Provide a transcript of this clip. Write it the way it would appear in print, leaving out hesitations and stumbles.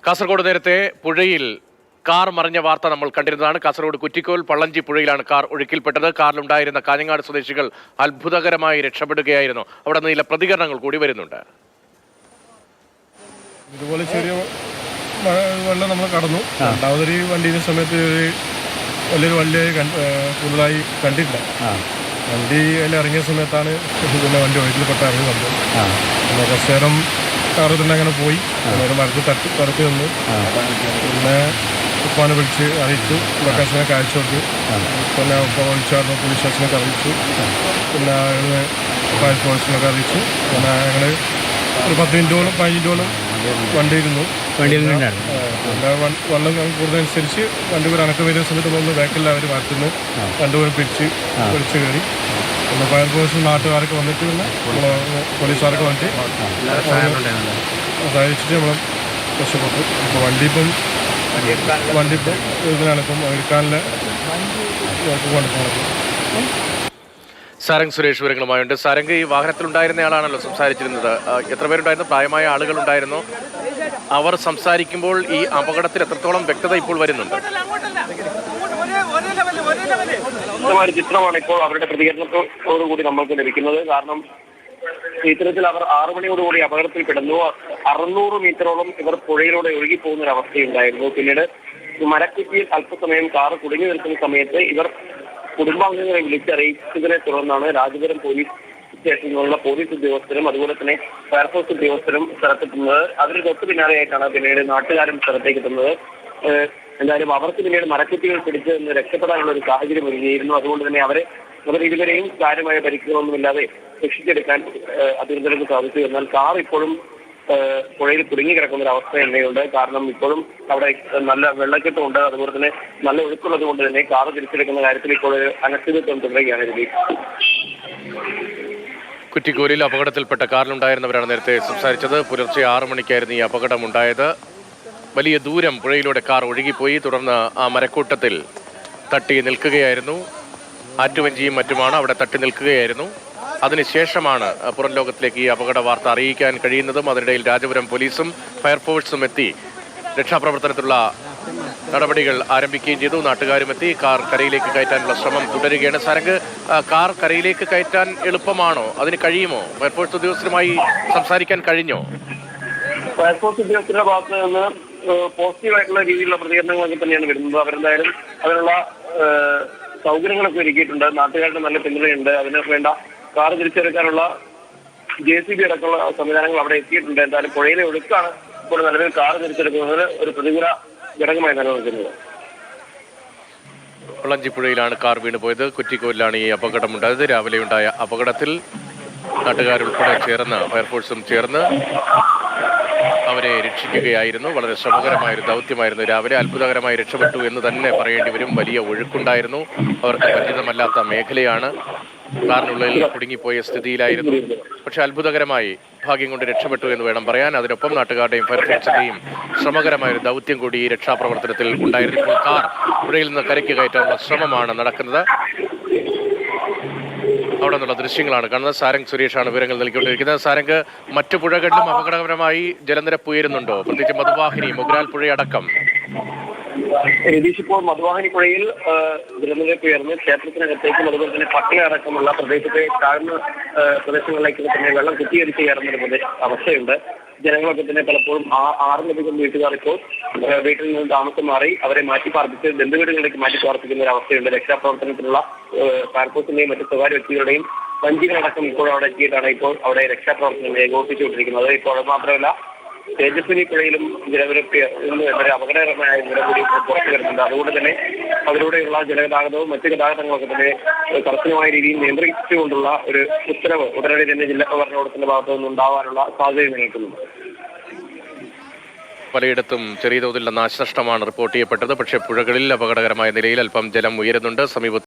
കാസർഗോഡ് നേരത്തെ പുഴയിൽ കാർ മറിഞ്ഞ വാർത്ത നമ്മൾ കണ്ടിരുന്നതാണ്. കാസർഗോഡ് കുറ്റിക്കോൽ പള്ളഞ്ചി പുഴയിലാണ് കാർ ഒഴുക്കിൽപ്പെട്ടത്. കാറിലുണ്ടായിരുന്ന കാഞ്ഞങ്ങാട് സ്വദേശികൾ അത്ഭുതകരമായി രക്ഷപ്പെടുകയായിരുന്നു. അവിടെ നിന്ന് ചില പ്രതികരണങ്ങൾ കൂടി വരുന്നുണ്ട്. ഇതുപോലെ ചെറിയ വെള്ളം നമ്മൾ കടന്നു. രണ്ടാമതൊരു വണ്ടിയുടെ സമയത്ത് വലിയൊരു കൂടുതലായി കണ്ടില്ല. വണ്ടി അതിൽ ഇറങ്ങിയ സമയത്താണ് പിന്നെ വണ്ടി ഒഴുക്കിൽപ്പെട്ട ഇറങ്ങി വന്നത്. പിന്നെ കുറച്ച് നേരം കാറ് തന്നെ അങ്ങനെ പോയി. ഒരു മരത്തിൽ തറത്തി വന്നു. പിന്നെ ഉപ്പാനെ വിളിച്ച് അറിയിച്ചു, ലൊക്കേഷനൊക്കെ അയച്ചു കൊടുത്തു. പിന്നെ ഉപ്പ വിളിച്ചായിരുന്നു, പോലീസ് സ്റ്റേഷനൊക്കെ അറിയിച്ചു. പിന്നെ ഫയർ ഫോഴ്സിനൊക്കെ അറിയിച്ചു. പിന്നെ ഞങ്ങൾ ഒരു 10 മിനിറ്റോളം 15 മിനിറ്റോളം വണ്ടിയിരുന്നു. പിന്നെ വെള്ളം കൂടുന്നതനുസരിച്ച് വണ്ടി ഒരു അണക്കം വരുന്ന സമയത്ത് നമ്മൾ ബാക്കിൽ അവർ മാറ്റുന്നു. രണ്ടുപേരും പിടിച്ച് കയറി. പിന്നെ ഫയർ ഫോഴ്സും നാട്ടുകാരൊക്കെ വന്നിട്ട് പിന്നെ പോലീസുകാരൊക്കെ വന്നിട്ട് സഹായിച്ചിട്ട് നമ്മൾ രക്ഷപ്പെട്ടു. ഇപ്പോൾ വണ്ടി ഇപ്പം ഇതിനാണ് ഇപ്പം എടുക്കാനുള്ള കൊണ്ടുപോകുന്നത്. സാരംഗ് സുരേഷ് വിവരങ്ങളുമായുണ്ട്. സാരംഗ്, ഈ വാഹനത്തിലുണ്ടായിരുന്നയാളാണല്ലോ സംസാരിച്ചിരുന്നത്. എത്ര പേരുണ്ടായിരുന്നു? പ്രായമായ ആളുകളുണ്ടായിരുന്നു. അവർ സംസാരിക്കുമ്പോൾ ഈ അപകടത്തിൽ എത്രത്തോളം വ്യക്തത ഇപ്പോൾ വരുന്നുണ്ട്? ചിത്രമാണ് ഇപ്പോൾ അവരുടെ പ്രതികരണത്തോടുകൂടി നമ്മൾക്ക് ലഭിക്കുന്നത്. കാരണം ഇത്തരത്തിൽ അവർ 6 മണിയോടുകൂടി അപകടത്തിൽപ്പെടുന്നു. 600 മീറ്ററോളം ഇവർ പുഴയിലൂടെ ഒഴുകി പോകുന്ന ഒരു അവസ്ഥയുണ്ടായിരുന്നു. പിന്നീട് മരക്കുറ്റിയിൽ അല്പസമയം കാറ് കുടുങ്ങി നിൽക്കുന്ന സമയത്ത് ഇവർ കുടുംബാംഗങ്ങളെ വിളിച്ചറിയിച്ചതിനെ തുടർന്നാണ് രാജപുരം പോലീസ് സ്റ്റേഷനിലുള്ള പോലീസ് ഉദ്യോഗസ്ഥരും അതുപോലെ തന്നെ ഫയർഫോഴ്സ് ഉദ്യോഗസ്ഥരും സ്ഥലത്തെത്തുന്നത്. അതിന് തൊട്ട് പിന്നാലെയായിട്ടാണ് പിന്നീട് നാട്ടുകാരും സ്ഥലത്തേക്ക് എത്തുന്നത്. എന്തായാലും അവർക്ക് പിന്നീട് മരക്കുറ്റികൾ പിടിച്ച് നിന്ന് രക്ഷപ്പെടാനുള്ള ഒരു സാഹചര്യം ഒരുങ്ങിയിരുന്നു. അതുകൊണ്ട് തന്നെ അവർ ഇതുവരെയും കാര്യമായ പരിക്കുകളൊന്നുമില്ലാതെ രക്ഷിച്ചെടുക്കാൻ അധികൃതർക്ക് സാധിച്ചു. എന്നാൽ കാർ ഇപ്പോഴും പുഴയിൽ കുടുങ്ങിക്കിടക്കുന്ന ഒരു അവസ്ഥ തന്നെയുണ്ട്. കാരണം ഇപ്പോഴും അവിടെ നല്ല വെള്ളക്കെട്ടുമുണ്ട്. അതുപോലെ തന്നെ നല്ല ഒഴുക്കുള്ളത് കൊണ്ട് തന്നെ കാർ തിരിച്ചെടുക്കുന്ന കാര്യത്തിൽ ഇപ്പോൾ അനിശ്ചിതത്വം തുടരുകയാണ്. കുറ്റിക്കോലിൽ അപകടത്തിൽപ്പെട്ട കാറിലുണ്ടായിരുന്നവരാണ് നേരത്തെ സംസാരിച്ചത്. പുലർച്ചെ 6 മണിക്കായിരുന്നു ഈ അപകടമുണ്ടായത്. വലിയ ദൂരം പുഴയിലൂടെ കാർ ഒഴുകിപ്പോയി. തുടർന്ന് ആ മരക്കൂട്ടത്തിൽ തട്ടി നിൽക്കുകയായിരുന്നു. ആറ്റുവഞ്ചിയും മറ്റുമാണ് അവിടെ തട്ടി നിൽക്കുകയായിരുന്നു. അതിനുശേഷമാണ് പുറം ലോകത്തിലേക്ക് ഈ അപകട വാർത്ത അറിയിക്കാൻ കഴിയുന്നതും. അതിനിടയിൽ രാജപുരം പോലീസും ഫയർഫോഴ്സും എത്തി രക്ഷാപ്രവർത്തനത്തിലുള്ള നടപടികൾ ആരംഭിക്കുകയും ചെയ്തു. നാട്ടുകാരും എത്തി. കാർ കരയിലേക്ക് കയറ്റാനുള്ള ശ്രമം തുടരുകയാണ്. സാരംഗ്, കാർ കരയിലേക്ക് കയറ്റാൻ എളുപ്പമാണോ? അതിന് കഴിയുമോ? ഫയർഫോഴ്സ് ഉദ്യോഗസ്ഥരുമായി സംസാരിക്കാൻ കഴിഞ്ഞോ? ഫയർഫോഴ്സ് ഉദ്യോഗസ്ഥരുടെ ഭാഗത്ത് നിന്ന് പോസിറ്റീവായിട്ടുള്ള രീതിയിലുള്ള പ്രതികരണങ്ങളൊക്കെ തന്നെയാണ് വരുന്നത്. അവരെന്തായാലും അതിനുള്ള സൗകര്യങ്ങളൊക്കെ ഒരുക്കിയിട്ടുണ്ട്. നാട്ടുകാരുടെ നല്ല പിന്തുണയുണ്ട്. അതിന് വേണ്ട കാർ തിരിച്ചെടുക്കാനുള്ള JCB അടക്കമുള്ള സംവിധാനങ്ങൾ അവിടെ എത്തിയിട്ടുണ്ട്. എന്തായാലും പുഴയിലെ ഒഴുക്കാണ് ഇപ്പോൾ നിലവിൽ കാർ തിരിച്ചെടുക്കുന്നതിന് ഒരു പ്രതികൂല ഘടകമായി നിലനിൽക്കുന്നത്. പള്ളഞ്ചിപ്പുഴയിലാണ് കാർ വീണുപോയത്. കുറ്റിക്കോലിലാണ് ഈ അപകടമുണ്ടായത്. രാവിലെ ഉണ്ടായ അപകടത്തിൽ നാട്ടുകാരുൾപ്പെടെ ചേർന്ന് ഫയർഫോഴ്സും ചേർന്ന് അവരെ രക്ഷിക്കുകയായിരുന്നു. വളരെ ശ്രമകരമായൊരു ദൗത്യമായിരുന്നു. രാവിലെ അത്ഭുതകരമായി രക്ഷപ്പെട്ടു എന്ന് തന്നെ പറയേണ്ടി വരും. വലിയ ഒഴുക്കുണ്ടായിരുന്നു. അവർക്ക് പരിചിതമല്ലാത്ത മേഖലയാണ്. കാറിനുള്ളിൽ കുടുങ്ങിപ്പോയ സ്ഥിതിയിലായിരുന്നു. പക്ഷെ അത്ഭുതകരമായി ഭാഗ്യം കൊണ്ട് രക്ഷപ്പെട്ടു എന്ന് വേണം പറയാൻ. അതിനൊപ്പം നാട്ടുകാരുടെയും ഫയർഫോഴ്സിന്റെയും ശ്രമകരമായൊരു ദൗത്യം കൂടി ഈ രക്ഷാപ്രവർത്തനത്തിൽ ഉണ്ടായിരുന്നു. ഇപ്പോൾ കാർ പുഴയിൽ നിന്ന് കരയ്ക്ക് കയറ്റാനുള്ള ശ്രമമാണ് നടക്കുന്നത്. അവിടെ നിന്നുള്ള ദൃശ്യങ്ങളാണ് കാണുന്നത്. സാരംഗ് സുരേഷാണ് വിവരങ്ങൾ നൽകിക്കൊണ്ടിരിക്കുന്നത്. സാരംഗ്, മറ്റു പുഴകളിലും അപകടകരമായി ജലനിരപ്പ് ഉയരുന്നുണ്ടോ? പ്രത്യേകിച്ച് മധുവാഹിനി, മുഗ്രാൽ പുഴയടക്കം. രതീഷ്, ഇപ്പോൾ മധുവാഹിനി പുഴയിൽ ജലനിരപ്പ് ഉയർന്ന് ക്ഷേത്രത്തിനകത്തേക്കും അതുപോലെ തന്നെ പട്ടിക അടക്കമുള്ള പ്രദേശത്തെ താഴ്ന്ന പ്രദേശങ്ങളിലേക്ക് തന്നെ വെള്ളം കുത്തിയൊലിച്ച് കയറുന്ന ഒരു അവസ്ഥയുണ്ട്. ജനങ്ങളൊക്കെ തന്നെ പലപ്പോഴും 6ലധികം വീട്ടുകാർ ഇപ്പോൾ വീട്ടിൽ നിന്ന് താമസം മാറി അവരെ മാറ്റിപ്പാർപ്പിച്ച് ബന്ധുവീടുകളിലേക്ക് മാറ്റിപ്പാർപ്പിക്കുന്ന ഒരു അവസ്ഥയുണ്ട്. രക്ഷാപ്രവർത്തനത്തിലുള്ള ഫയർഫോഴ്സിന്റെയും മറ്റു സ്വകാര്യ വ്യക്തികളുടെയും വഞ്ചികളടക്കം ഇപ്പോൾ അവിടെ എത്തിയിട്ടാണ് ഇപ്പോൾ അവിടെ രക്ഷാപ്രവർത്തനം ഏകോപിപ്പിച്ചുകൊണ്ടിരിക്കുന്നത്. ഇപ്പോൾ മാത്രമല്ല, തേജസ്വിനി പുഴയിലും ജലനിരപ്പ് എന്നൊരു അപകടകരമായ നിലകൂടി പുറത്തു വരുന്നുണ്ട്. അതുകൊണ്ട് തന്നെ അതിലൂടെയുള്ള ജലഗതാഗതവും മറ്റു ഗതാഗതങ്ങളൊക്കെ തന്നെ കർശനമായ രീതിയിൽ നിയന്ത്രിച്ചുകൊണ്ടുള്ള ഒരു ഉത്തരവ് ഉടനടി തന്നെ ജില്ലാ ഭരണകൂടത്തിന്റെ ഭാഗത്തു നിന്നുണ്ടാവാനുള്ള സാധ്യത നിലനിൽക്കുന്നുണ്ട്. പലയിടത്തും ചെറിയ തോതിലുള്ള നാശനഷ്ടമാണ് റിപ്പോർട്ട് ചെയ്യപ്പെട്ടത്. പക്ഷേ പുഴകളിൽ അപകടകരമായ നിലയിൽ അല്പം ജലം ഉയരുന്നുണ്ട്. സമീപ